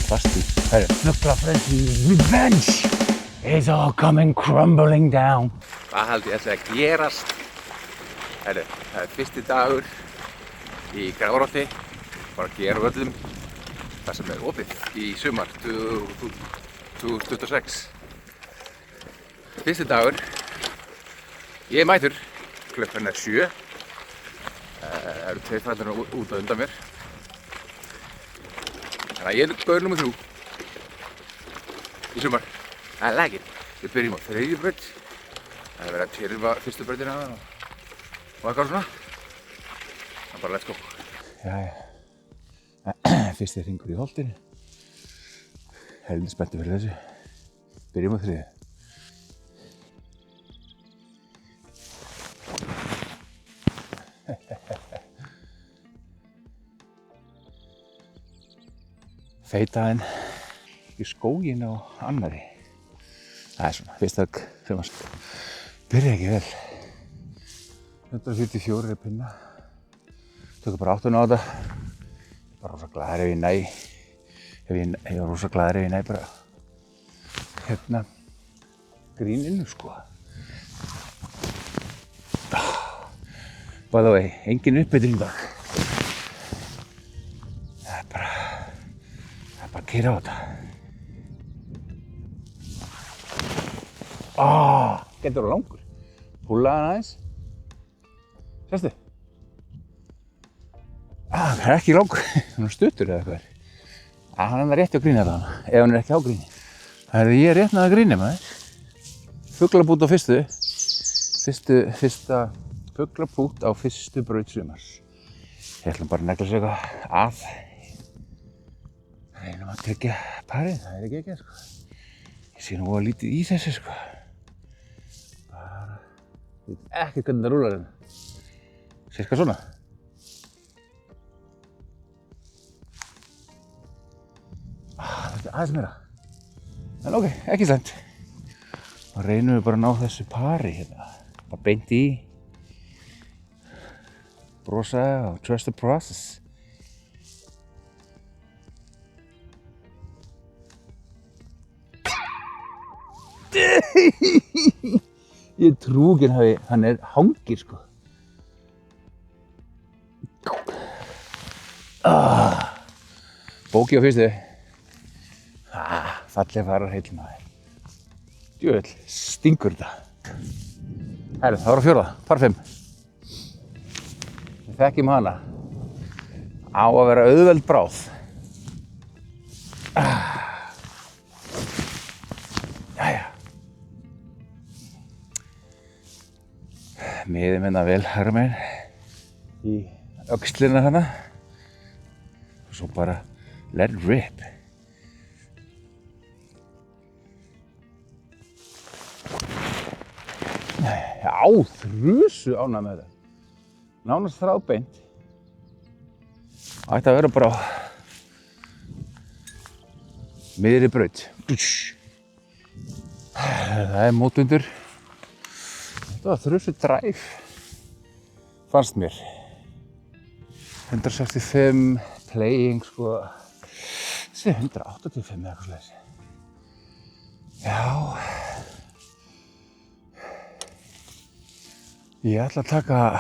fast í. Fuglafrenzy revenge is all coming crumbling down. Hvað held ég að gerast? Það er fyrsti dagur í Grafarholti, bara gera völlum, það sem er opið í sumar 2026. Fyrsti dagur, ég er mætur, klukkan er 7. Það eru 2 frændar út á undan mér. Þannig að ég er gaur nr. 3 í sumar. Það er lagið. Við byrjum á 3. braut. Það er verið að tyrfa fyrstu brautina og eitthvað svona. Það er bara let's go. Jæja. Fyrsti hringur í Holtinu. Heldur spenntur fyrir þessu. Byrjum á 3. Feitaðinn í skóginn á annarri. Það er svona, fyrsta högg frumast. Byrja ekki vel. 144 pinna. Tökum bara 8 á þetta. Bara rosa glaður ef ég næ. Ég var rosa glaður ef ég næ bara hérna gríninu sko. By the way, engin uppbytun í dag. Það er bara að keyra á þetta. Getur það langur. Púlla hann aðeins. Sérstu? Það er ekki langur. Hann er stuttur eða eitthvað. Hann er rétt á gríni þetta. Ef hann er ekki á gríni. Það er ég rétt náða gríni maður. Fuglabút á fyrsta fuglabút á fyrstu braut sumars. Ég ætlum bara að negla sér eitthvað að. Reynum að tryggja parið, það er ekki sko. Ég sé nú að lítið í þessu sko. Bara, ég veit ekki hvernig það rúlar hérna. Sirka svona. Þetta er aðeins meira. En ok, ekki slæmt. Þá reynum við bara að ná þessu pari hérna. Bara beint í. Brosa og trust the process. Ég trú ekki hann er hangir sko. Bóki á fyrstu. Fallega farar heill maður. Djöfull, stingur þetta. Herru, það var á 4. Par 5. Við þekkjum hana. Á að vera auðveld bráð. Jæja. Miðum hérna vel hægra megin í öxlina hana. Og svo bara let it rip. Já, þrusu ánægð með þetta. Nánast þráðbeint. Ætti að vera bara á miðri braut. Það er mótvindur. Þetta var þrusu dræf. Fannst mér. 165 playing sko. Þessi 185 eða eitthvað svoleiðis. Já. Ég ætla að taka,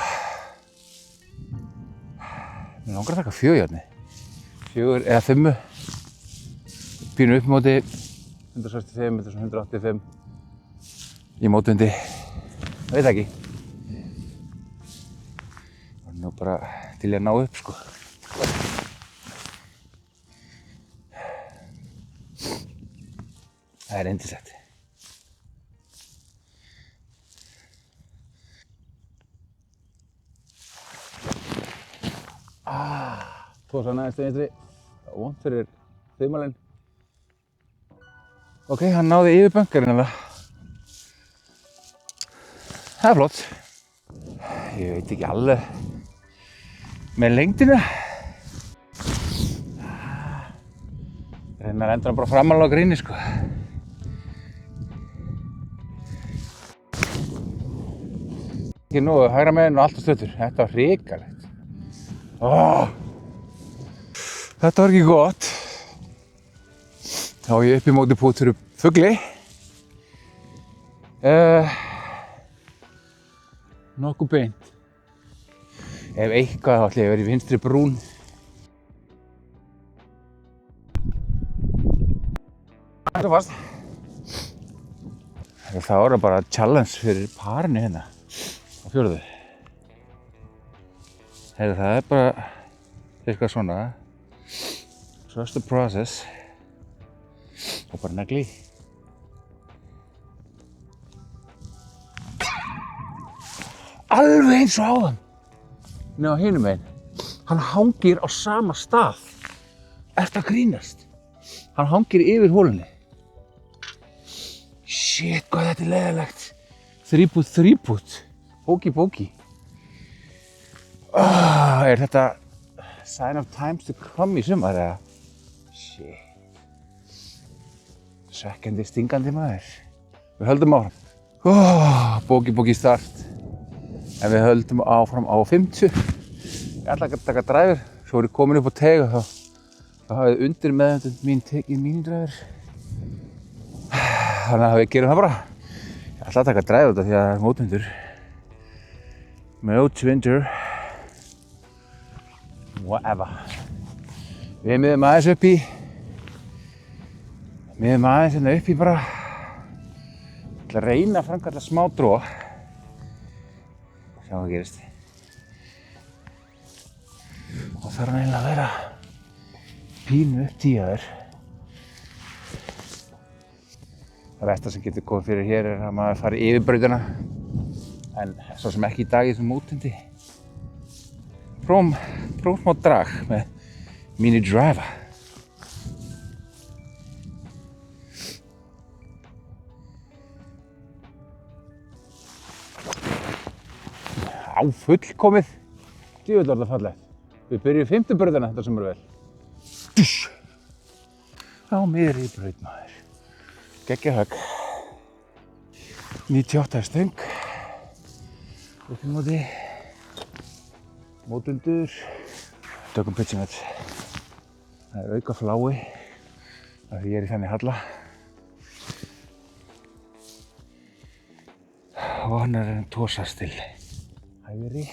mér langar að taka 4 hérna. 4 eða 5. Pínu upp móti, 165, 185. Í mótvindi, veit ekki. Það er nú bara til að ná upp sko. Það er yndislegt. Tósa næðist vinstri, það var vont fyrir þumalinn. Ok, hann náði yfir bunkarinn alveg. Það er flott. Ég veit ekki alveg með lengdina. Reynar endur hann bara framalega á gríni sko. Ekki nógu hægra meginn og allt á stöttur. Þetta var hrikalegt. Þetta var ekki gott. Þá er ég upp í móti pútur upp fugli. Nokkuð beint. Ef eitthvað þá ætla ég að vera í vinstri brún. Það er fast. Þá er það bara challenge fyrir parinu hérna á fjórðu. Það er bara eitthvað svona. Trust the process. Og bara negli. Alveg eins og áðan. Nei, á hinum megin. Hann hangir á sama stað. Ertu að grínast? Hann hangir yfir holunni. Shit, hvað þetta er leiðilegt. Þrípút. Bóki. Er þetta sign of times to come í sumar eða? Shit. Svekkjandi, stingandi maður. Við höldum áfram. Bóki start. En við höldum áfram á 50. Ég ætla að taka dræfur. Svo er ég komin upp á teig og þá hafið undir meðvendund mín tekið mínidræfur. Þannig að við gerum það bara. Ég ætla að taka dræfur þetta því að það er mótvindur. Mótvindur. Whatever. Við miðum aðeins upp í. Hérna upp í bara. Ég ætla að reyna að framkalla smá dróa. Sjá hvað gerist. Og það þarf eiginlega að vera pínu upptíjaður. Það versta sem getur komið fyrir hér er að maður fari yfir brautina. En svo sem ekki í dag í þessum mótindi. Prófum smá drag með Mini Driver. Fullkomið. Djöfull var þetta fallegt. Við byrjum 5. brautina þetta sem er vel. Dusch. Á miðri braut maður. Geggjað högg. 98 stöng. Upp í móti. Mótundur. Tökum pitching þetta. Það er auka flái. Það því ég er í þannig halla. Og hann er að tósast til hægri.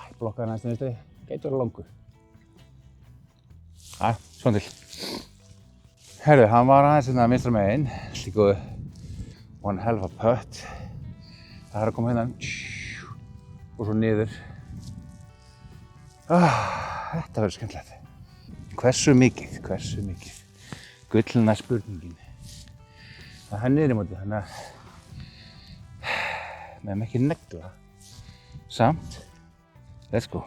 Ég blokkaði næstu vinstri. Gæti verið langur. Svona til. Herðu, hann var aðeins hérna vinstra megin. Líka one hell of a putt. Það er að koma hérna og svo niður. Þetta verður skemmtilegt. Hversu mikið? Gullna spurningin. Það er niður í móti, þannig að við hefum ekki negla. Samt, let's go.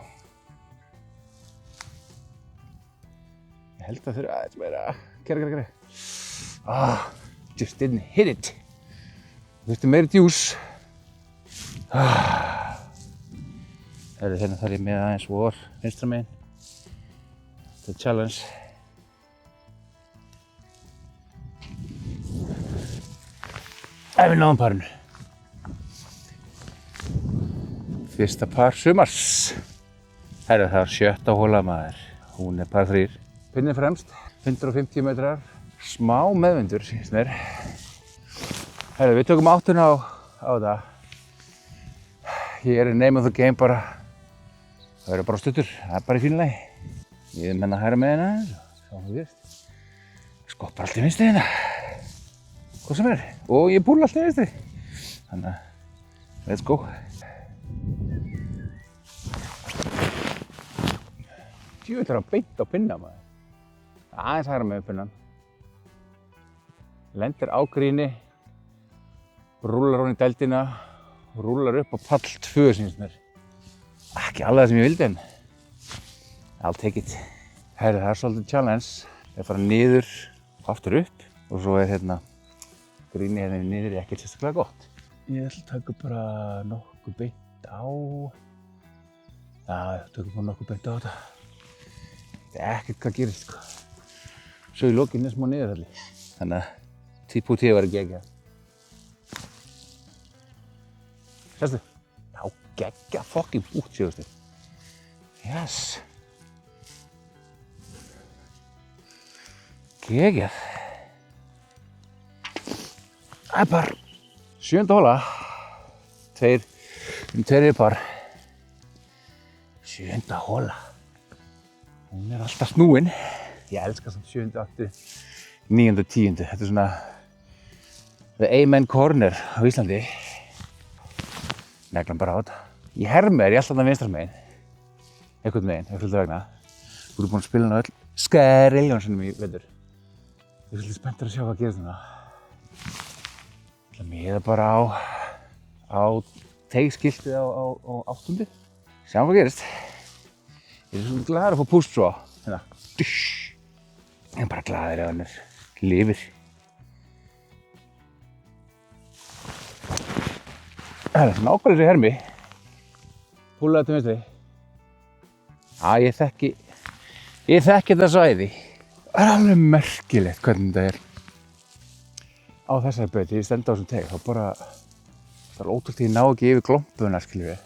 Ég held að þurfa aðeins meira. Gera. Just didn't hit it. Þú þurfti meiri djús. Hérna þarf ég með aðeins vor vinstra megin. Þetta er challenge. Við náðum parinu. Fyrsta par sumars. Það var 7. hóla maður. Hún er par 3. Pinninn fremst, 150 metrar. Smá meðvindur, sýnist mér. Við tökum áttuna á þetta. Ég er name of the game bara. Það verður bara stuttur, það er bara í fínu lagi. Ég menna hægra með hérna, sjá hvað gerist. Skoppar allt í vinstri hérna. Hvað sem er. Og ég búla allt í vinstri. Þannig að, let's go. Djöfull er hann beint á pinna maður. Aðeins hægra með pinnan. Lendir á gríni. Rúlar hún í dældina. Rúlar upp á pall 2 sýnist mér. Ekki alveg það sem ég vildi en I'll take it. Það er svolítið challenge. Ég fara niður, aftur upp og svo er hérna grínið hérna niður ekkert sérstaklega gott. Ég ætla að taka bara nokkuð beint á. Já, tökum bara nokkuð beint á þetta. Þetta er ekkert hvað gerist sko. Svo í lokinni smá niðurhalli. Þannig að TPT var ekki ekki. Sérstu? Já, geggja fucking bút, sjöfustu. Yes. Geggjað. Það bara 7. hóla. Tveir par. 7. hóla. Hún alltaf snúin. Ég elska samt 7., 8., 9. og 10. Þetta svona the amen corner á Íslandi. Neglan bara á þetta. Í hermi ég alltaf vinstra megin. Einhvern veginn, vegna. Þú búin að spila hana öll skrilljón sinnum í vetur. Ég er svolítið spenntur að sjá hvað gerist núna. Ég ætla að miða bara á teigskiltið á 8. Sjáum hvað gerist. Ég er svolítið glaður að fá púst svo. Hérna. Ég er bara glaður ef hann lifir. Það er nákvæmlega þessi hermi. Púlaði til vinstri. Ég þekki þetta svæði. Það er alveg merkilegt hvernig þetta er á þessari baut. Ég stend á þessum teig. Það er ótrúlegt að ég ná ekki yfir glompuna, skilur við.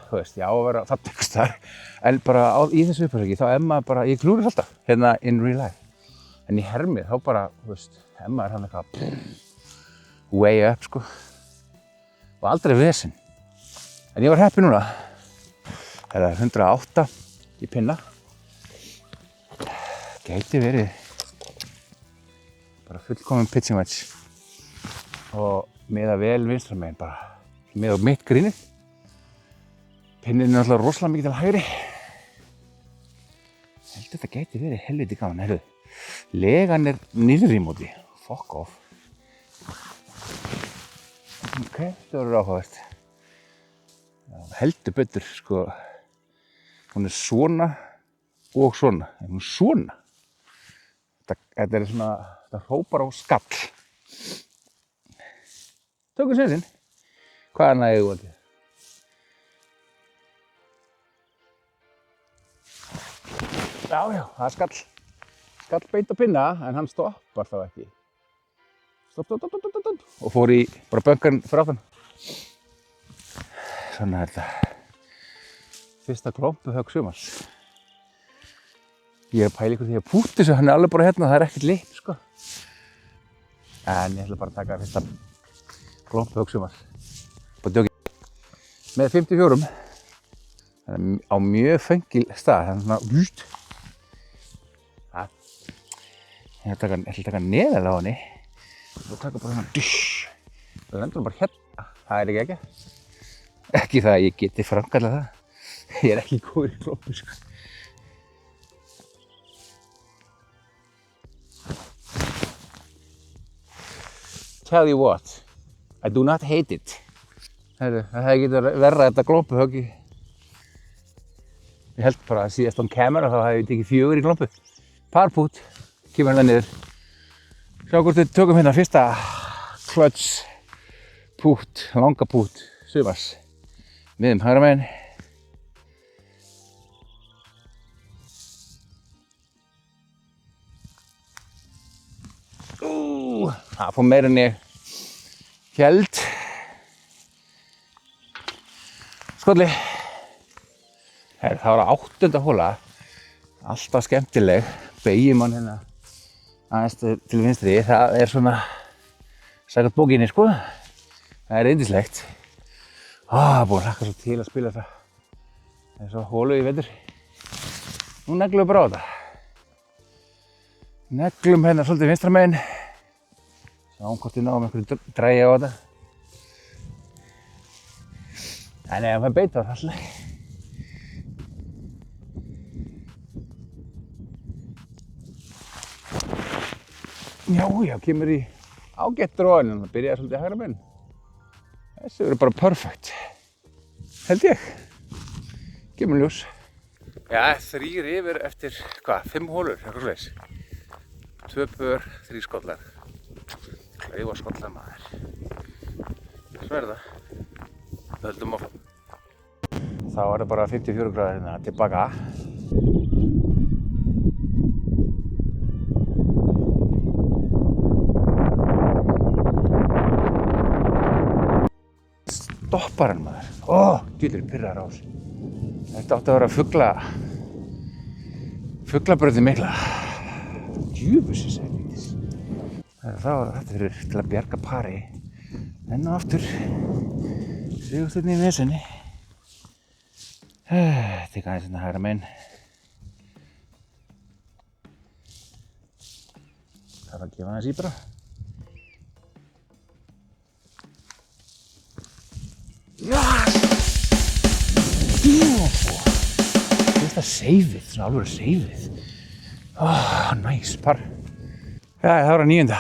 Þú veist, ég á að vera þarna einhvers staðar. En bara í þessu uppáhaldsleiki, þá maður bara, ég klúrir alltaf hérna in real life. En í hermið, þá bara, þú veist, maður hann eitthvað way up, sko. Og aldrei vesen. En ég var heppinn núna. Það er 108 í pinna. Gæti verið bara fullkominn pitching wedge. Og miða vel vinstra megin bara. Miða á mitt grínið. Pinnin er náttúrulega rosalega mikið til hægri. Ég held að þetta gæti verið helviti gaman. Heyrðu, legan er niðri í móti. Fuck off. Ok, þetta verður áhugavert. Heldur betur, sko. Hún er svona og svona. Hún er svona. Þetta er svona, þetta hrópar á skall. Tökum sénsinn. Hvað er nægðu valdið? Já, það er skall beint á pinna, en hann stoppar þá ekki. Stopp. Og fór í bara bönkan fyrir aftan. Svona er þetta. Fyrsta klompuhögg sumars. Ég er að pæla ykkur því að púti þessu, hann er alveg bara hérna, það er ekkert lit, sko. En ég ætla bara að taka fyrsta klompuhögg sumars. Bara djóki. Með 54. Á mjög fengil stað, þannig svona vút. Ég ætla að taka neðarlega á henni. Og taka bara hérna. Það lendur hann bara hérna. Það er ekki. Ekki það að ég geti framkallað það. Ég er ekki góður í klompu, sko. Tell you what, I do not hate it. Það hefði getið verra þetta klompuhögg. Ég held bara að síðast on camera þá hefði ég tekið 4 í klompu. Parpút, kemur hérna niður. Sjá hvort við tökum hérna fyrsta clutch pút, langa pút, sumars. Miðum hægra megin. Það fór meira en ég hélt. Skolli. Það var 8. hóla. Alltaf skemmtileg. Beygir mann hérna aðeins til vinstri. Það er svona sækert bókinni, sko. Það er yndislegt. Búin að hlakka svo til að spila þetta. Það er svo hólu í vetur. Nú neglum við bara á þetta. Neglum hérna svolítið vinstra megin. Sjáum hvort við náum einhverju drægi á þetta. En ef hann fær beit þá er það alltaf. Já, kemur í ágætt dróðin, en það byrjaði svolítið hægra megin. Þessi verður bara perfect. Held ég. Kemur ljós. Já, 3 yfir eftir, 5 hólur, eitthvað svoleiðis. 2 pör, 3 skollar. Klaufarskollar, maður. Svo er það. Það höldum áfram. Þá er það bara 54 gráður hérna tilbaka. stopparann maður. Djúlir pirrar á sig. Þetta átti að vera fuglabrautin mikla. Djúfusins helvítis. Það var þetta fyrir til að bjarga pari. Enn og aftur. Sigursteinn í vesenni. Þetta er aðeins hægra megin. Það var að gefa aðeins í bara. Þetta er seifið, svona alveg seifið. Næs, par. Það var að 9.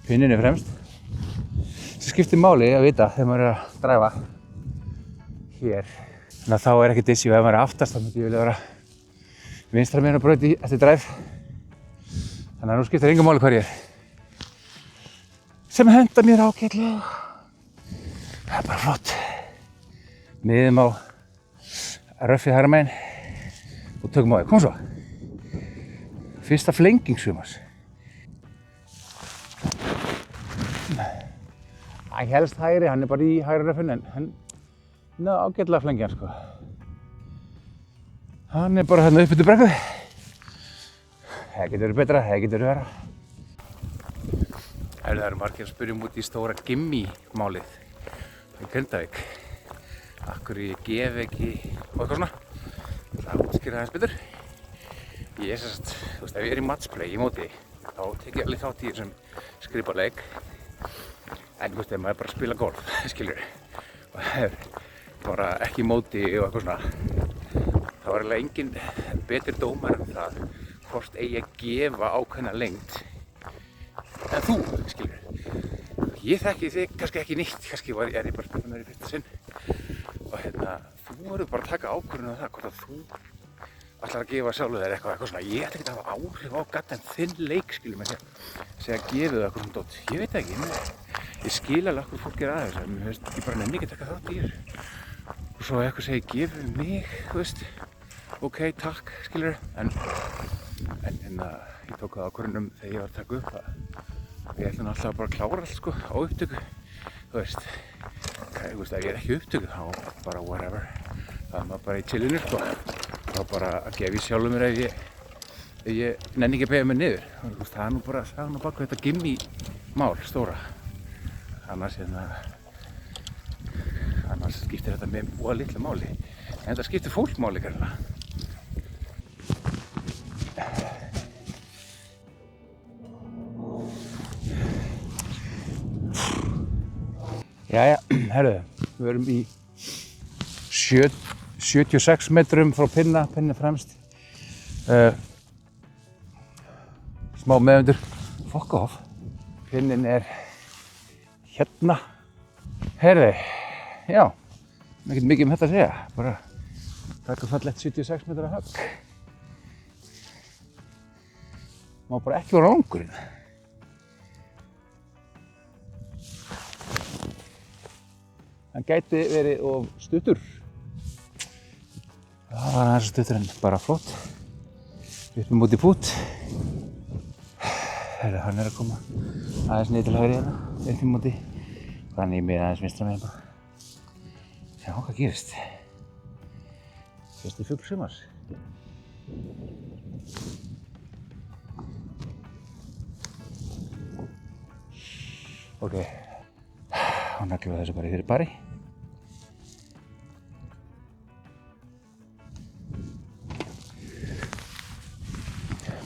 Pinnin er fremst. Það skiptir máli að vita þegar maður er að dræfa hér. Þannig að þá er ekkert issue ef maður er aftast, þá myndi ég vilja vera vinstra megin á braut eftir dræf. Þannig að nú skiptir engu máli hvar ég er. Sem henda mér ágætlega. Það er bara flott. Miðum á röffið hægra megin og tökum á því. Kom svo. Fyrsta flenging sumars. Hann helst hægri, hann er bara í hægra röffinu en hann ágætlega flengja hann sko. Hann er bara hérna upp eftir brekku. Það getur verið betra, það getur verið verra. Það eru margir að spyrja út í stóra Gimmi-málið í Grindavík. Akkur ég gef ekki og eitthvað svona. Það útskýra aðeins betur. Ég er sérst, þú veist, ef ég er í matchplay í móti, þá tek ég alveg þátt í þessum skrifaleik. En þú veist, ef maður er bara að spila golf, skilur, og það er bara ekki í móti og eitthvað svona, þá er eiginlega engin betri dómar en það hvort eigi að gefa ákveðna lengd en þú, skilur. Ég þekki þig kannski ekki nýtt, kannski er ég bara að spila með þér í fyrsta sinn og þú verður bara að taka ákvörðun á það hvort að þú ætlar að gefa sjálfu þér eitthvað svona. Ég ætla ekki að hafa áhrif á gaddan þinn leik, skilur mig, segja gefið eitthvað svona dót. Ég veit ekki, ég skil alveg okkur fólk er aðeins, en mér finnst ég bara nenni ekki að taka þátt í þessu. Og svo eitthvað segir gefið mig, þú veist, ok, takk, skilur, en ég tók það ákvörðun þegar ég var að taka upp að ég ætla alltaf bara að klára allt sko á upptöku, þú veist, ef ég er ekki upptöku þá bara whatever, það er maður bara í chillinu sko, þá bara að gefa í sjálfum mér ef ég nenni ekki að beygja mig niður, það er nú bara sagan á baku þetta Gimmi-mál stóra, annars skiptir þetta með voða litlu máli, en þetta skiptir fólk máli kannski. Jæja, herruðu, við erum í 76 metrum frá pinni fremst. Smá meðundur, fuck off. Pinnin er hérna. Herruðu, já, ekkert mikið þetta að segja, bara taka fallegt 76 metra högg. Má bara ekki vera langurinn. Hann gæti verið of stuttur. Það var aðeins stuttur en bara flott. Upp með móti pút. Hann er að koma aðeins niður til hægri hérna, upp með móti. Þannig ég með aðeins vinstra megin bara. Já, hvað gerist? Fyrsti fugl sumars. Ok, og naglum við þessu bara í fyrir pari.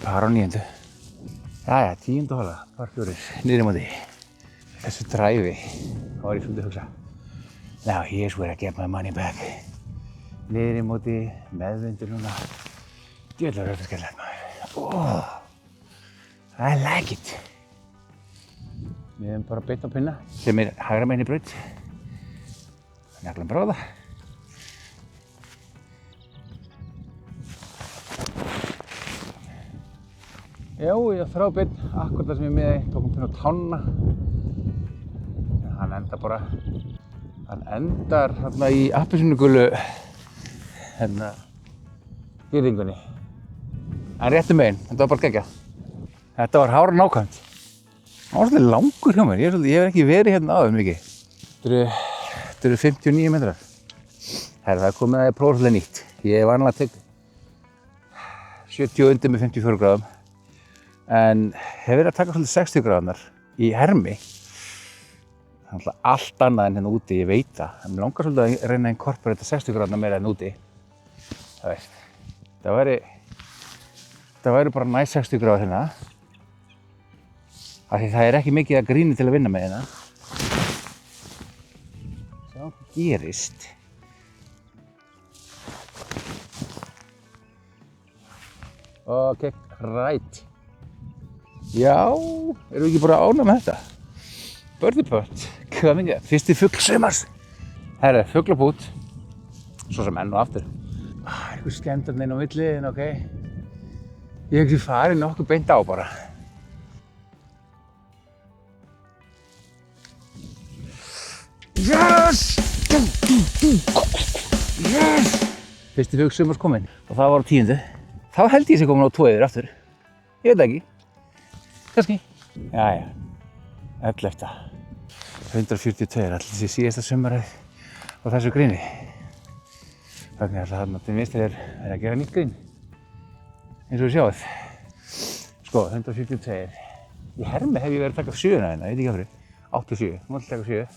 Par á 9. Jæja, 10. hola, par 4, niður í móti. Þessu dræfi, þá var ég svolítið að hugsa. Now here's where I get my money back. Niður í móti, meðvindur núna. Djöðlar er þetta skemmtilegt maður. I like it. Við erum bara beint á pinna, sem er hægra megin í braut. Naglum bara á það. Já, ég þrá beint, akkurat það sem ég miði, tókum pinna á tánna. Hann endar hérna í appelsínugulu girðingunni. En réttu megin, þetta var bara geggjað. Þetta var hárnákvæmt. Það var svolítið langur hjá mér, ég hef ekki verið hérna áður mikið. Þetta eru 59 metrar. Herra, það er komið að ég prófa svolítið nýtt. Ég vanlega tek 70 undir með 54 gráðum. En hef verið að taka svolítið 60 gráðunar í hermi. Það er allt annað en hérna úti, ég veit það. En mér langar svolítið að reyna að inkorporata 60 gráðuna meira en úti. Það veist. Það væri bara næst 60 gráður hérna. Af því það er ekki mikið að gríni til að vinna með hérna. Sjá hvað gerist. Ok, right. Já, erum við ekki bara ánægð með þetta? Birdie putt, hvað mikið? Fyrsti fugl sumars. Herra, fuglabút. Svo sem enn og aftur. Eitthvað skemmtarn inn á milli, en ok. Ég hef ekki farið nokkuð beint á bara. Yes! Yes! Fyrsti fugl sumars kominn og það var á 10. Þá held ég sé komin á 2 yfir aftur. Ég veit ekki. Kannski. Jæja. 11. 142 er allir þessi síðasta sumarið á þessu gríni. Þannig að þarna til vinstri er að gera nýtt grín. Eins og við sjáum. Sko, 142. Í hermi hef ég verið að taka 7 hérna, ég veit ekki af hverju. 87. Nú ætla ég að taka 7.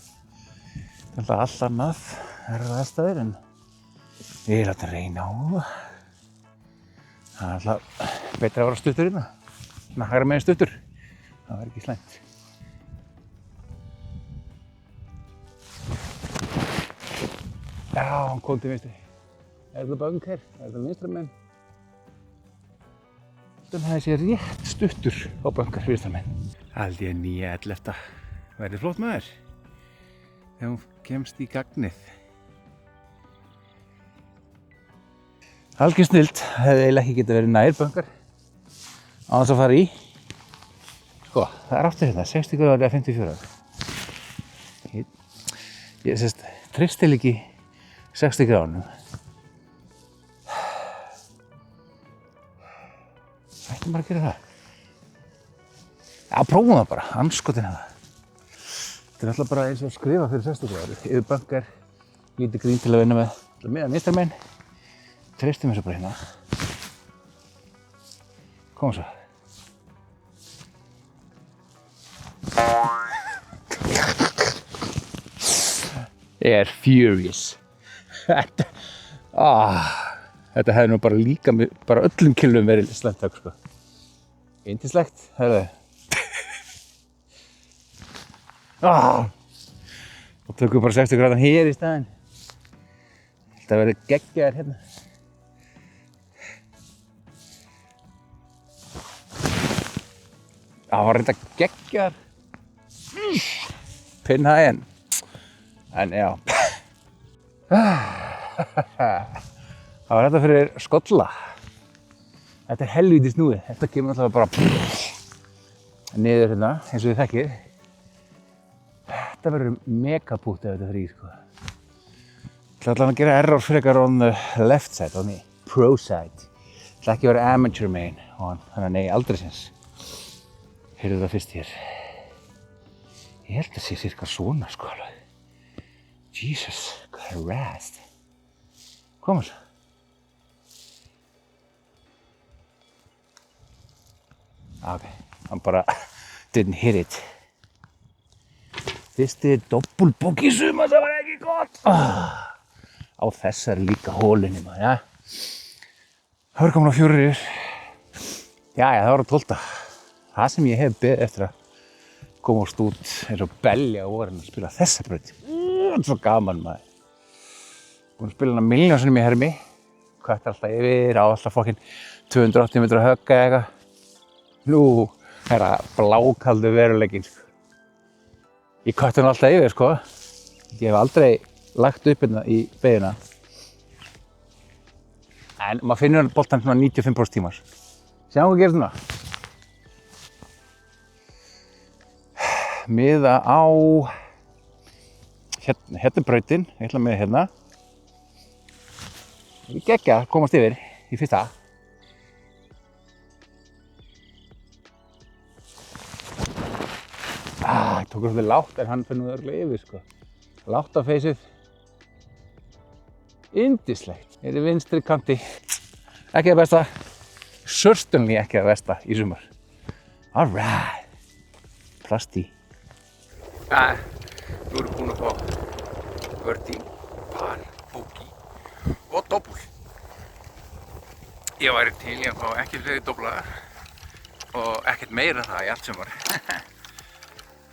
Það er allt annað. Það eru aðstæður en ég er að reyna á það. Það er alltaf betra að vera stuttur hérna. Svona hægra megin stuttur. Það var ekki slæmt. Já, hann kom til vinstri. Er þetta bunker? Er þetta vinstra megin? Þannig að þessi rétt stuttur á bunker vinstra megin. Held ég 9.11. Verði flott maður. Þegar hún kemst í gagnið. Algjör snillt, hefði eiginlega ekki getað verið nær bunker á þess að fara í. Sko, það er aftur hérna, 60 gráður eða 54. Ég sést, treysti ekki 60 gráðunum. Ættum bara að gera það. Já, prófum það bara, andskotin það. Þetta er alltaf bara eins og að skrifa fyrir 60 gráður. Yfir bunker, lítið grín til að vinna með. Meðan vinstra megin. Treystum þessu bara hérna. Koma svo. Ég er furious. Þetta hefði nú bara líka bara öllum kilvum verið slæmt högg, sko. Yndislegt, hörðu. Og tökum bara 60 gráðan hér í staðinn. Þetta verður geggjaðir hérna. Það var reynda geggjaðar. Pinnhæginn. En já. Það var þetta fyrir skolla. Þetta er helvíti snúið. Þetta kemur náttúrulega bara niður hérna, eins og þið þekkið. Þetta verður megapútt ef þetta fyrir í, sko. Það ætla að gera error frekar on the left side, on the pro side. Það ætla ekki að vera amateur megin, þannig að nei, aldrei sinns. Heyrðu það fyrst hér. Ég held að sé cirka svona, sko, alveg. Jesus Christ. Koma svo. Ok, hann bara didn't hit it. Fyrsti doppelbogey sumar, það var ekki gott. Á þessari líka hólunni maður, ja. Það voru komin á 4 yfir. Jæja, það var á 12. Það sem ég hef beðið eftir að komast út eins og belja á vorin að spila þessa braut. Það er svo gaman maður. Búinn að spila hana milljón í hermi. Kvættir alltaf yfir, á alltaf fokkin 280 metra högg eða eitthvað. Nú er það blákaldur veruleikinn, sko. Ég kvætti hann alltaf yfir, sko. Ég hef aldrei lagt upp hérna í beygina. En maður finnur boltann svona 95% tímar. Sjáum hvað gerist núna. Miða á hérna er brautin, ég ætla með hérna. Ég geggja að komast yfir í fyrsta. Ég tók svolítið lágt en hann finnur örugglega yfir, sko. Látt á feysið. Yndislegt. Hér í vinstri kanti. Ekki það besta. Certainly ekki það besta í sumar. Alright. Plast í. Nú erum við búin að fá birdie, par, bogey og doppul. Ég væri til í að fá ekki fleiri dopplar og ekkert meira það í allt sumar.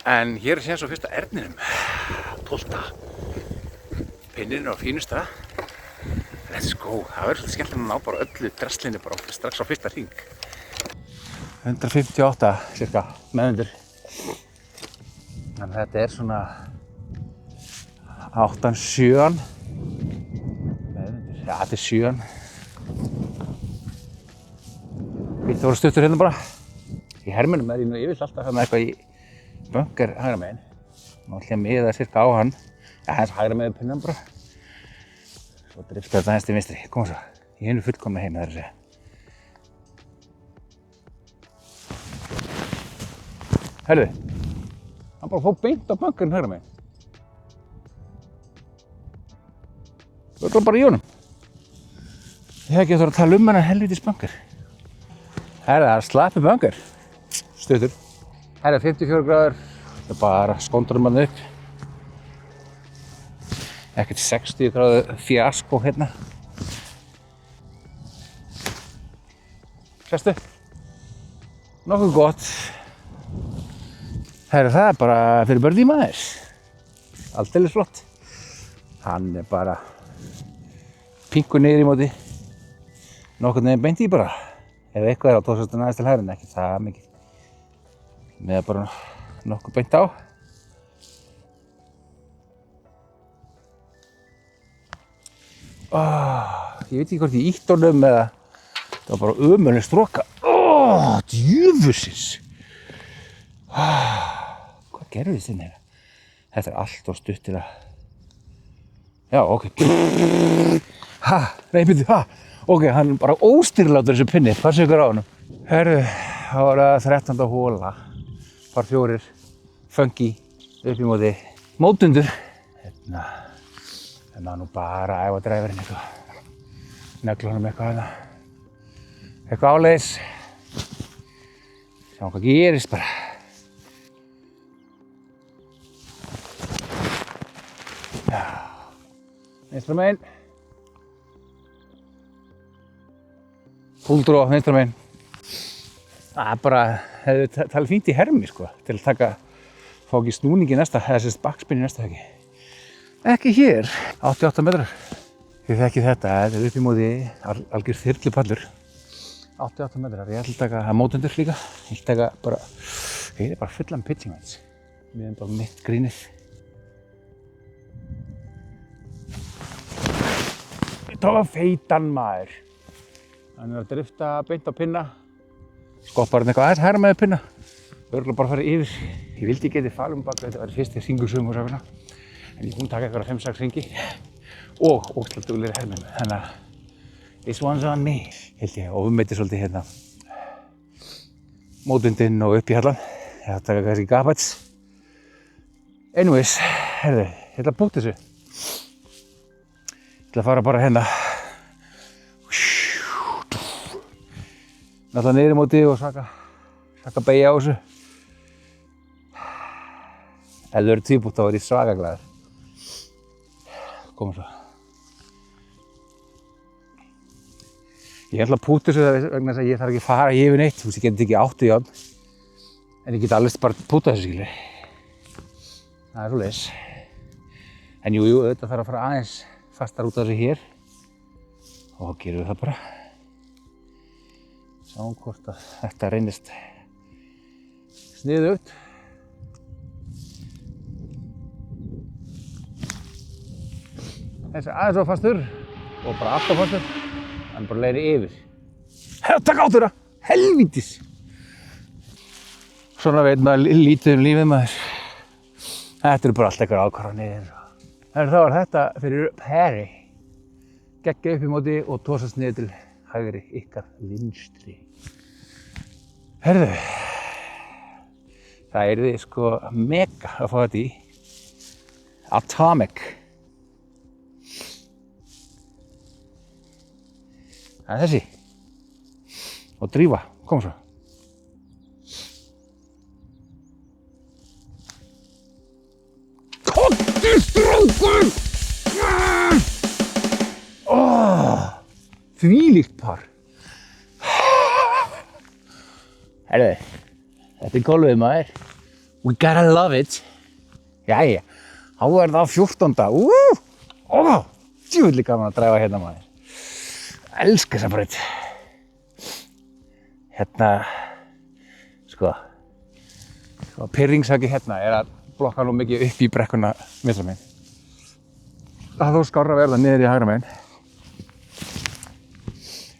En hér er síðan svo fyrsta erninum. 12. Pinnirinn á fínusta. Let's go. Það verður svolítið skemmtilega að ná bara öllu draslinni bara strax á fyrsta hring. 158 cirka meðundir. Þannig að þetta er svona 8-7 meðundir. Já, þetta er 7. Þetta voru stuttur hérna bara. Í herminum er ég nú yfirleitt alltaf hérna eitthvað í bunker hægra megin. Nú ætlum ég að miða cirka á hann. Já, hans hægra megin pinnan bara. Svo driftar þetta aðeins til vinstri. Koma svo. Ég hinu fullkomna heim með þessu. Herðu. Hann bara fór beint á bunkerinn hægra megin. Það var bara í honum. Ég hef ekki eftir að tala um hennar helvítis bunker. Herðu, það er slappi bunker. Stuttur. Herðu, 54 gráður. Það er bara skóndurum hann upp. Ekkert 60 gráðu fjasko hérna. Sestu. Nokkuð gott. Herru, það er bara fyrir birdie maður. Aldeilis flott. Hann er bara pinkur niður í móti. Nokkuð neginn beint í bara. Ef eitthvað er á tókstastun aðeins til hægri, ekki það mikið. Með bara nokkuð beint á. Ég veit ekki hvort ég ítt honum eða það var bara ömurleg stroka. Djöfusins. Hvað gerðist þinn hérna? Þetta er allt of stutt til að... Já, ok. Nei, byrju, ok, hann er bara óstýrilátur þessu pinni. Passu ykkur á honum. Herru, það var 13. hóla. Par 4. Funky. Upp í móti. Mótundur. Hérna. En maður nú bara að æfa dræfarinn eitthvað. Negla honum eitthvað hérna. Eitthvað áleiðis. Sjá hvað gerist bara. Já. Vinstra megin. Full draw, vinstra megin. Það er bara, hefði talið fínt í hermi sko. Til að taka, fá ekki snúningi næsta, eða sérst bakspinn í næsta höggi. Ekki hér, 88 metrar. Þið þekkið þetta er upp í móti algjör þyrlupallur. 88 metrar, ég ætla að taka mótundur líka. Ég ætla að taka bara, ég er bara fullan pitching veins. Við erum bara mitt grínið. Það var feitan maður. Hann er að drifta beint á pinna. Skoppar hann eitthvað aðeins hægra með pinna. Örugglega bara farið yfir. Ég vildi ekki eitthvað falum baka, þetta var fyrsti hringur sumar. En ég búinn að taka eitthvað 5-6 hringi og ótrúlega duglegri herminu. Þannig að this one's on me, held ég. Og meiti svolítið hérna mótundinn og upp í hallan. Ég ætla að taka kannski gapats. Anyways, herðu, ég ætla að búta þessu. Ég ætla að fara bara hérna. Náttúrulega niður í móti og svaka beygja á þessu. Ef þau eru tvíbútt þá er ég svaka glaður. Komum svo. Ég ætla að púta þessu vegna þess að ég þarf ekki að fara yfir neitt. Þú veist, ég get ekki 8 járn. En ég get alveg bara púta þessu, skilur. Það er svoleiðis. En jú, auðvitað þarf að fara aðeins fastar út af þessu hér. Og þá gerum við það bara. Sjáum hvort að þetta reynist sniðugt. Þessi aðeins var fastur og bara alltaf fastur. Hann bara leiðir yfir. Takk áttu það! Helvítis! Svona veit maður lítið lífið maður. Þetta eru bara allt eitthvað ákvarðanir. En þá var þetta fyrir Perry. Geggja upp í móti og tósast niður til hægri ykkar vinstri. Herðu. Það yrði sko mega að fá þetta í. Atomic. Það þessi. Og drífa, kom svo. Komdu strákur! Þvílíkt par. Herðu, þetta golfið maður. We gotta love it. Jæja, þá það 14. Djúvillig gaman að dræfa hérna maður. Elska þessa braut. Hérna, sko, pirringshöggið hérna að blokka nú mikið upp í brekkuna vinstra megin. Það þó skárra verða niður í hægra megin.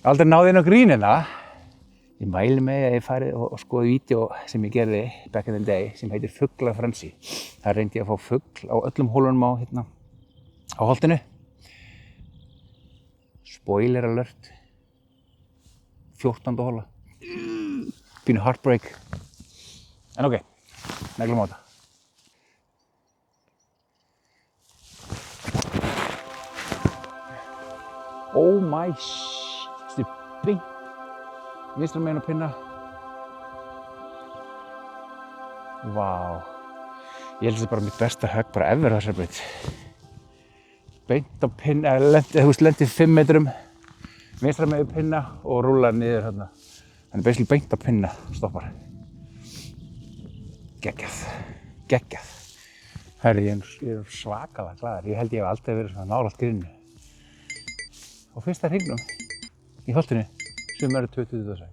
Ég aldrei náði inn á grínina. Ég mæli með að ég fari og skoði vídeó sem ég gerði back in the day sem heitir Fuglafrenzy. Það reyndi ég að fá fugl á öllum hólunum á hérna á holtinu. Spoiler alert. 14. hóla. Pínu heartbreak. En ok, neglum á þetta. Oh my shit, þetta beint vinstra megin á pinna. Vá. Ég held að þetta bara mitt besta högg bara ever á þessari braut. Beint á pinna, lendi 5 metrum vinstra megin á pinna og rúlar niður hérna. Þannig basically beint á pinna, stoppar. Geggjað. Herri, ég er svakalega glaður. Ég held ég hef aldrei verið svona nálægt gríninu. Á fyrsta hringnum í holtinu sumarið 2026.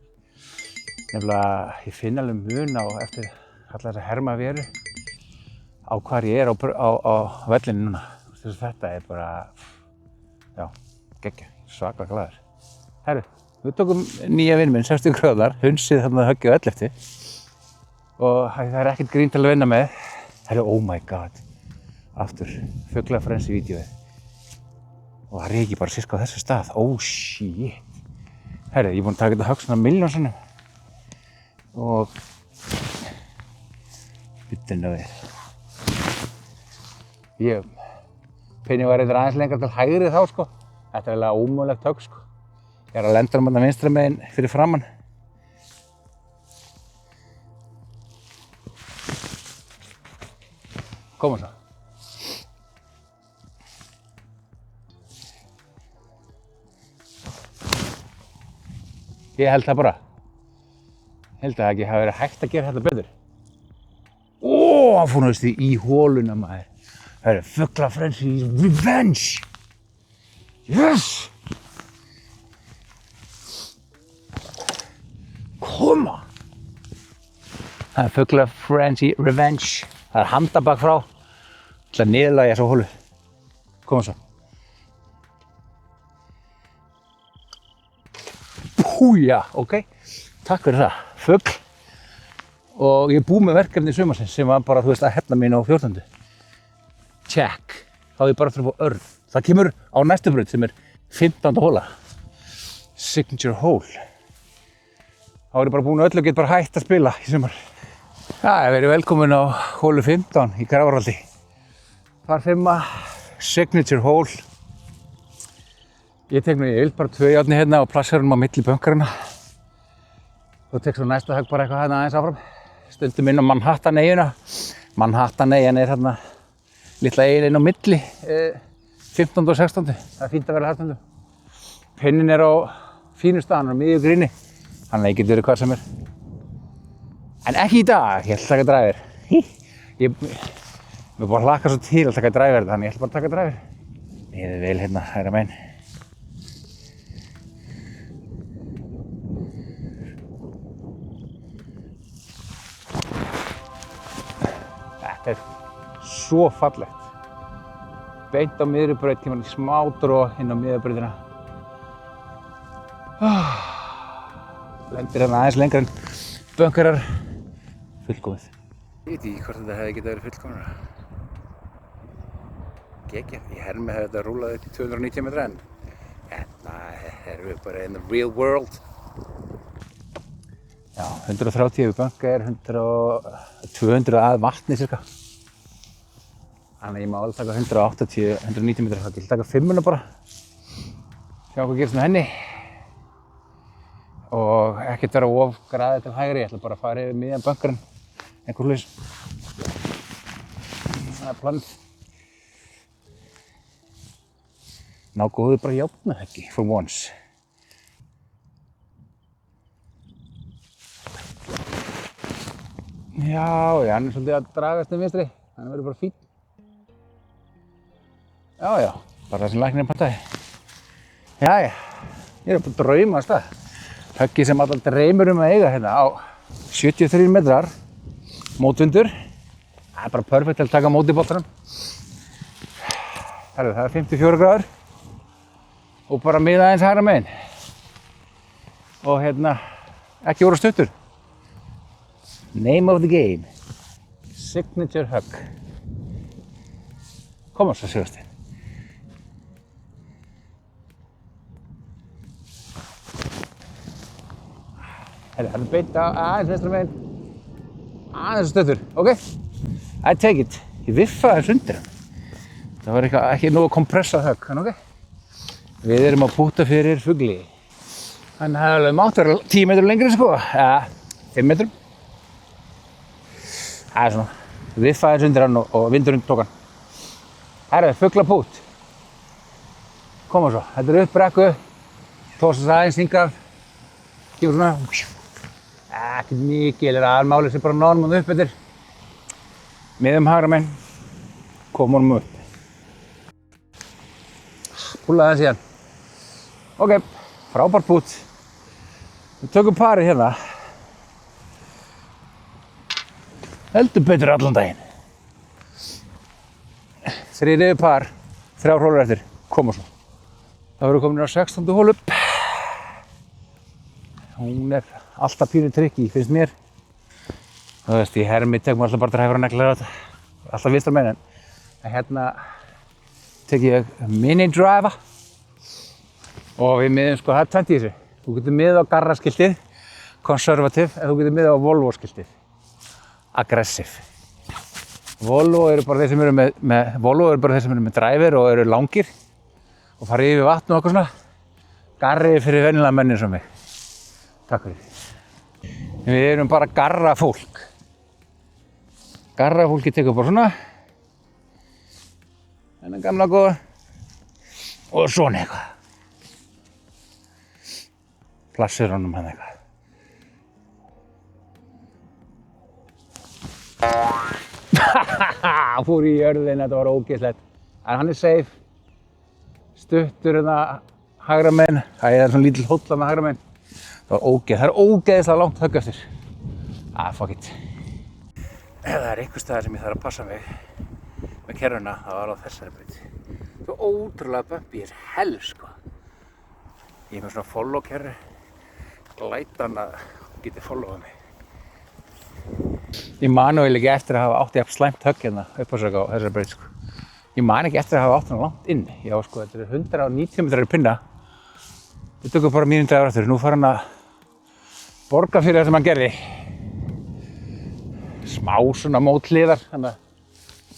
Nefnilega, ég finn alveg mun á eftir alla þessa herma veru á hvar ég er á vellinu núna. Þetta er bara, já, geggjað, svakalega glaður. Herru, við tókum nýja vinn minn, 60 gráðar, hunsið þarna höggið á 11. Og það er ekkert grín til að vinna með. Herru, oh my god, aftur, Fuglafrenzy vídeóið. Og það reiki bara sirka á þessu stað. Oh shit. Herri, ég er búinn að taka þetta högg svona 1.000.000 sinnum. Og byttina við. Pinni var eitthvað aðeins lengra til hægri þá sko. Þetta er eiginlega ómögulegt högg sko. Ég er að lenda þarna vinstra megin fyrir framan. Koma svo. Ég held það bara. Held að það ekki hafi verið hægt að gera þetta betur. Hann fór náttúrulega í hóluna maður. Það er Fuglafrenzy Revenge. Yes! Koma! Það er Fuglafrenzy Revenge. Það er handabak frá. Það ætla að niðurlægja þessa hólu. Koma svo. Húja, ok. Takk fyrir það. Fugl. Og ég er búinn með verkefni sumarsins sem var bara, þú veist, að hefna mín á 14. Check. Þá er ég bara fyrir að fá örn. Það kemur á næstu braut sem er 15. hóla. Signature hole. Þá er ég bara búinn að öllu og get bara hægt að spila í sumar. Já, ég verið velkomin á hólu 15 í Grafarholti. Par 5, signature hole. Ég tek nú, ég vil bara 2 járni hérna og plassera á milli bönkarina. Þú tek svo næsta högg bara eitthvað hérna aðeins áfram. Stundum inn á Manhattan-eyjuna. Manhattan-eyjan er hérna litla eyjan inn á milli, 15. og 16. Það er fínt að vera hartundum. Pinnin er á fínu staðan, á miðju gríni. Þannig að ég get verið hvað sem er. En ekki í dag, ég ætla að taka dræfir. Mér bara hlakka svo til að taka dræfir, þannig ég ætla bara að taka dræfir. Ég er vel hérna, hægra megin. Þetta er svo fallegt. Beint á miðri braut, kemur í smá dró inn á miðju brautina. Lendir hérna aðeins lengra en bönkarar. Fullkomið. Ég veit ekki hvort þetta hefði getað verið fullkomnara. Geggjað. Í hermi hefði þetta rúlað upp í 290 metra en hérna erum við bara in the real world. Já, 130 yfir bönka er 200 að vatni cirka. Þannig að ég má alveg taka 180, 190 metra högg. Ég ætla að taka 5 bara. Sjá hvað gerist með henni. Og ekkert vera of graðið til hægri. Ég ætla bara að fara yfir miðjan bunkarinn. Einhver hlutis. Það er planið. Ná góðu bara járnahöggi for once. Já, hann er svolítið að dragast vinstri. Hann verður bara fínn. Já, bara það sem læknirinn pantaði. Jæja, ég er bara að drauma að stað. Höggi sem allar dreymir að eiga hérna á 73 metrar. Mótvindur. Það er bara perfekt til að taka mót í boltanum. Herru, það er 54 gráður. Og bara miða aðeins hægra megin. Og hérna, ekki voru stuttur. Name of the game. Signature hug. Koma svo, Sigursteinn. Herru, það er beint aðeins vinstra megin. Aðeins stuttur, ok? I take it. Ég viffaði þess undir hann. Það var ekki nógu kompressað hug, en ok? Við erum að púta fyrir fugli. Þannig að það alveg mátt vera 10 metrum lengri, sko. Ja, 5 metrum. Það er svona. Viffaði þess undir hann og vindurinn tók hann. Herru, fuglapút. Koma svo. Þetta er upp brekku. Tósast aðeins hingað. Kemur svona. Ekkert mikið, aðalmálið sem bara náðum hann upp eftir. Miðum hægra megin. Komum honum upp. Púlaði hann síðan. Ok, frábær pút. Við tökum parið hérna. Heldur betur allan daginn. 3 yfir par, 3 hólur eftir. Koma svo. Það verður komin á 16. hólu. Hún er alltaf pínu trikki, finnst mér. Þú veist, í hermi tekum alltaf bara dræfur og neglar á þetta. Alltaf vinstra megin. En hérna tek ég mini driver. Og við miðum sko, það er 20 í þessu. Þú getur miðað á Garra-skiltið, conservative, en þú getur miðað á Volvo-skiltið, aggressive. Volvo eru bara þeir sem eru með driver og eru langir og fara yfir vatn og eitthvað svona. Garri fyrir venjulega menn eins og mig. Takk fyrir. Við erum bara Garra-fólk. Garra-fólki tekur bara svona. Þennan gamla góða. Og svona eitthvað. Plassir honum hann eitthvað. Fór í jörðin, þetta var ógeðslegt. En hann er safe. Stuttur hérna hægra megin. Það er svona lítill hóll með hægra megin. Það er ógeðslega langt högg eftir. Fuck it. Ef það er einhver staðar sem ég þarf að passa mig með kerruna, það var á þessari braut. Svo ótrúlega bumpi er hell, sko. Ég er með svona follow kerru. Læta hann að geti followað mig. Ég man nú eiginlega ekki eftir að hafa átt jafn slæmt högg hérna upp á þessari braut, sko. Ég man ekki eftir að hafa átt hann langt inn. Já, sko, þetta er 190 metrar í pinna. Við tökum bara mínum dagur aftur. Nú fara hann að borga fyrir það sem hann gerði. Smá svona mótliðar, þannig að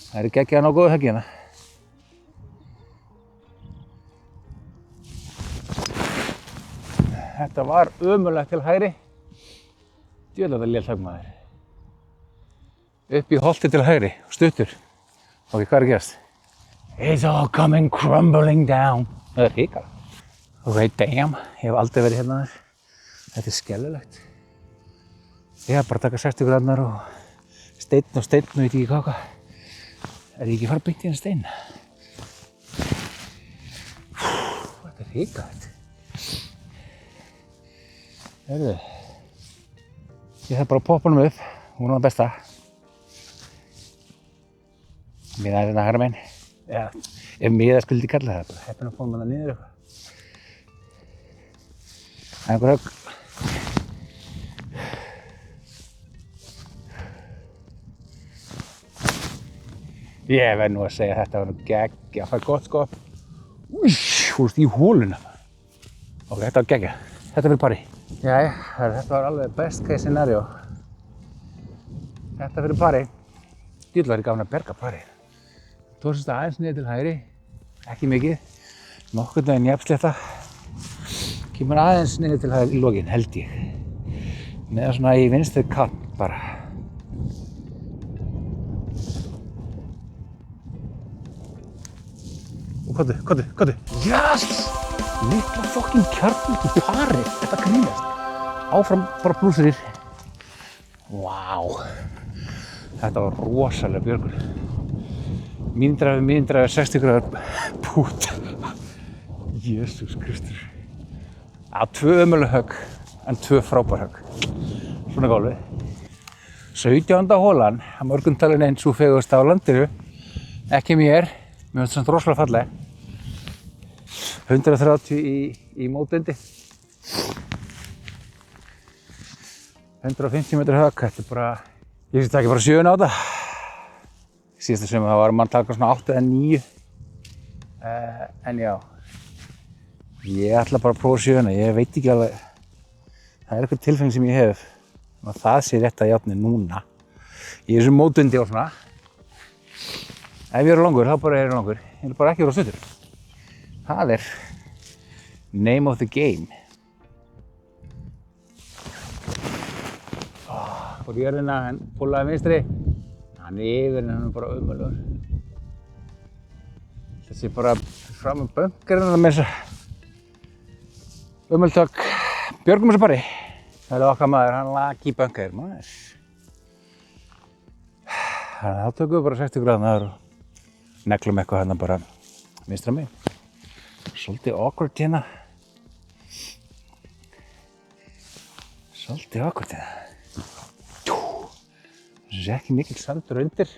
það er geggjað að ná góðu höggi hérna. Þetta var ömurlegt til hægri. Djöfull þetta létt högg, maður. Upp í holti til hægri, stuttur. Ok, hvað er að gerast? It's all coming crumbling down. Það er ríkala. Ok, damn, ég hef aldrei verið hérna þar. Þetta er skellulegt. Ég hef bara að taka 60 grannar og steinn og veit ekki hvað. Er ég ekki að fara beint í þennan stein? Þetta er ríkalegt. Heyrðu. Ég þarf bara að poppa honum upp. Hún er það besta. Miðað hérna hægra megin. Já, ef miðað skuldi kalla það, bara heppinn að fá hann það niður eitthvað. Einhver högg. Ég verð nú að segja að þetta var nú geggjað, það er gott sko. Þú veist, í hóluna. Ok, þetta var geggjað. Þetta fyrir pari. Jæja, þetta var alveg best case scenario. Þetta fyrir pari. Djöfull var ég gaman að berga pari. tósist aðeins niður til hægri, ekki mikið, nokkurn veginn jafnslétta. Kemur aðeins niður til hægri í lokin, held ég. Með svona í vinstri kant bara. Og kottu. Yes! Litla fucking kjarnlíku pari, þetta grínast. Áfram bara blúsurir. Vá. Þetta var rosalega björgur. Mín dræfi 60 gráður pút. Jesús Kristur. Já, 2 ömurleg högg, en 2 frábær högg. Svona gólfið. 17. hólan, að mörgum talin einn sú fegursta á landinu. Ekki mér finnst þetta rosalega falleg. 130 í mótindi. 150 metrar högg, þetta er bara, ég taki bara 7 á þetta. Síðasta sumar það var mann taka svona 8 eða 9. En já, ég ætla bara að prófa 7, ég veit ekki alveg, það er eitthvað tilfeng sem ég hef. Það sé rétt að játni núna. Í þessum mótundi og svona. Ef ég eru langur, þá bara er ég langur. Ég vil bara ekki vera stuttur. Það er name of the game. Fór jörðina, en púlaði vinstri. Hann er yfir, en hann er bara ömurlegur. Þessi bara fram með bunkerinn með þessa ömurtök. Björgum þessu pari. Það er okkar maður, hann lag í bunker, maður. Þá tökum við bara 60 gráður og neglum eitthvað hérna bara vinstra megin. Svolítið awkward hérna. Þessi er ekki mikill sandur undir.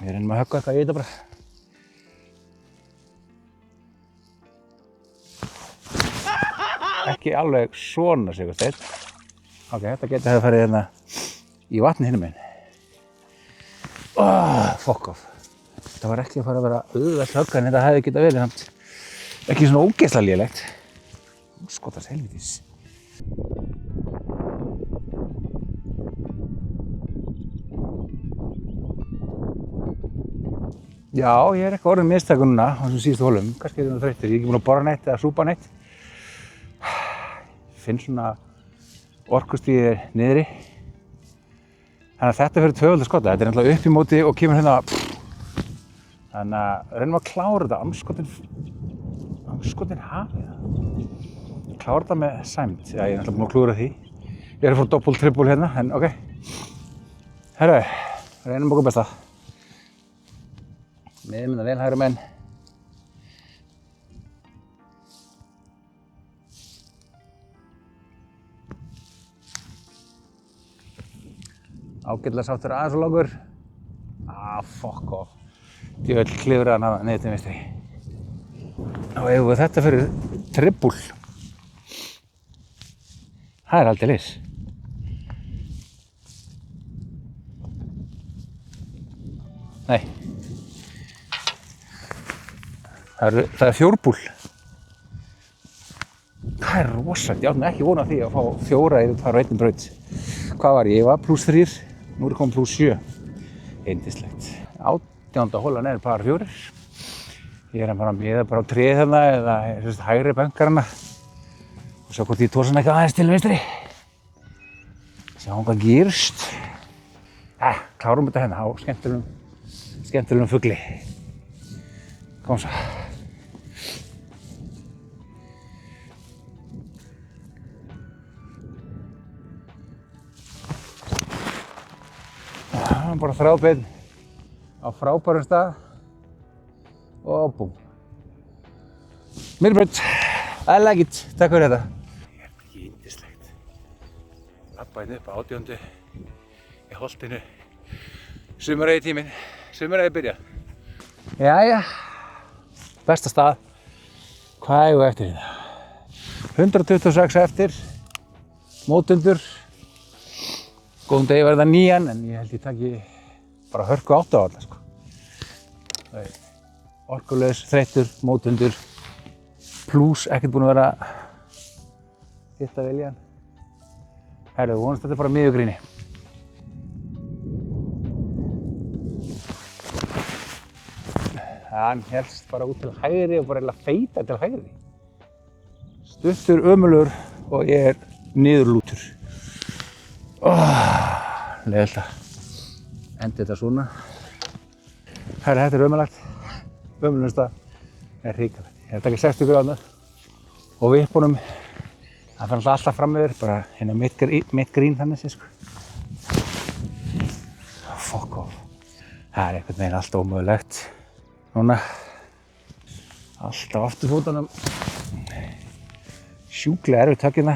Við reynum að höggva eitthvað í þetta bara. Ekki alveg svona sigursteinn. Ok, þetta geti hefði farið hérna í vatni hinum megin. Fuck off. Þetta var ekki að fara að vera auðvelt högg, en þetta hefði getað verið samt ekki svona ógeðslega lélegt. Skotast helvítis. Já, ég er eitthvað orðinn mistækur núna á þessum síðustu hólum. Kannski er það þreyttur. Ég er ekki búinn að borra neitt eða súpa neitt. Finn svona orkustíðir niðri. Þannig að þetta fyrir tvöfalda skota. Þetta er náttúrulega upp í móti og kemur hérna. Þannig að reynum að klára þetta. Andskotin hafið það. Klára þetta með sæmd. Já, ég er náttúrulega búinn að klúra því. Ég er að fór doppul, trippul hérna, en ok. Herru, reynum okkur besta. Miðmynda vel hægri megin. Ágætlega sáttur aðeins og langur. Fuck off. Djöfull klifraði hann hafa niður til vinstri. Og eigum við þetta fyrir trippul. Það er aldeilis. Nei. Það er 4-búl. Það er rosalegt. Ég átti ekki von á því að fá 4 yfir par og 1 braut. Hvað var ég? Ég var +3, nú er komið +7. Yndislegt. 18. hólan er par 4. Ég er að fara að miða bara á tréð þarna eða hægri bunkarana. Og sjá hvort ég tósa hann eitthvað aðeins til vinstri. Sjá hvað gerist. Klárum þetta hérna á skemmtilegum fugli. Kom svo. Bara þráðbeinn á frábærum stað og búm. Miðbraut, I like it, takk fyrir þetta. Ég er ekki yndislegt. Labba hérna upp á 18. í holtinu. Sumarið tíminn, sumarið byrjað. Jæja, besta stað. Hvað eigum við eftir hérna? 126 eftir, mótundur. Góðum degi verða 9, en ég held ég taki bara hörku 8 á alla, sko. Orkulaus, þreyttur, mótundur, plús, ekkert búinn að vera hitta viljan. Herru, vonast þetta er bara miðjugríni. Hann helst bara út til hægri og bara eiginlega feita til hægri. Stuttur, ömurlegur og ég er niðurlútur. Leiðilegt að enda þetta svona. Þetta er ömurlegt. Ömurlegasta er hrikalegt. Ég er að taka 60 gráður og vippunum, það fer alltaf fram yfir, bara hérna mitt grín þannig sé sko. Fuck off. Það er einhvern veginn alltaf ómögulegt. Núna, alltaf afturfótunum. Sjúklega erfitt högg hérna.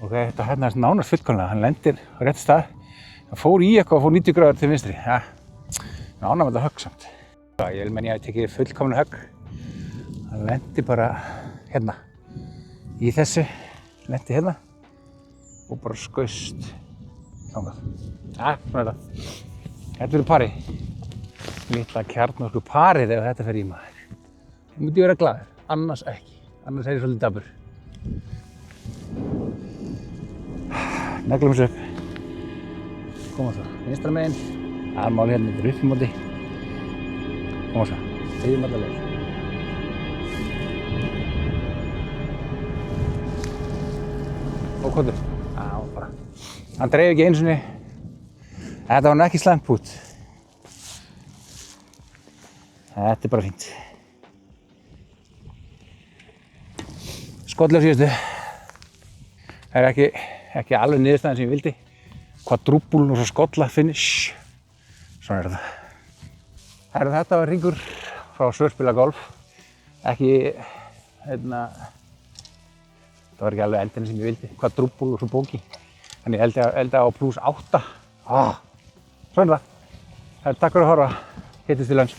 Ok, þetta hérna er nánast fullkomlega. Hann lendir á rétt stað. Hann fór í eitthvað og fór 90 gráður til vinstri. Ja, ánægður með þetta högg samt. Ég menn ég hafi tekið fullkomlega högg. Hann lendi bara hérna í þessu. Lendi hérna og bara skaust þangað. Ja, svona er þetta. Þetta verður parið. Litla kjarnorku parið ef þetta fer í maður. Ég myndi vera glaður, annars ekki. Annars er ég svolítið dapur. Neglum þessu upp. Koma svo, vinstra megin. Armáli hérna, þetta er upp í móti. Koma svo, stiðjum alla leið. Og kontur. Já, bara. Hann dreif ekki einu sinni. Þetta var nú ekki slæmt pút. Þetta er bara fínt. Skollur síðustu. Það er ekki alveg niðurstaðan sem ég vildi. Quadruple og svo skolla finish. Svona er þetta. Þetta var hringur frá Svörspila golf. Ekki, það var ekki alveg endin sem ég vildi. Quadruple og svo bogey. Þannig ég eldi á +8. Svona er það. Takk fyrir að horfa. Hittist í lunch.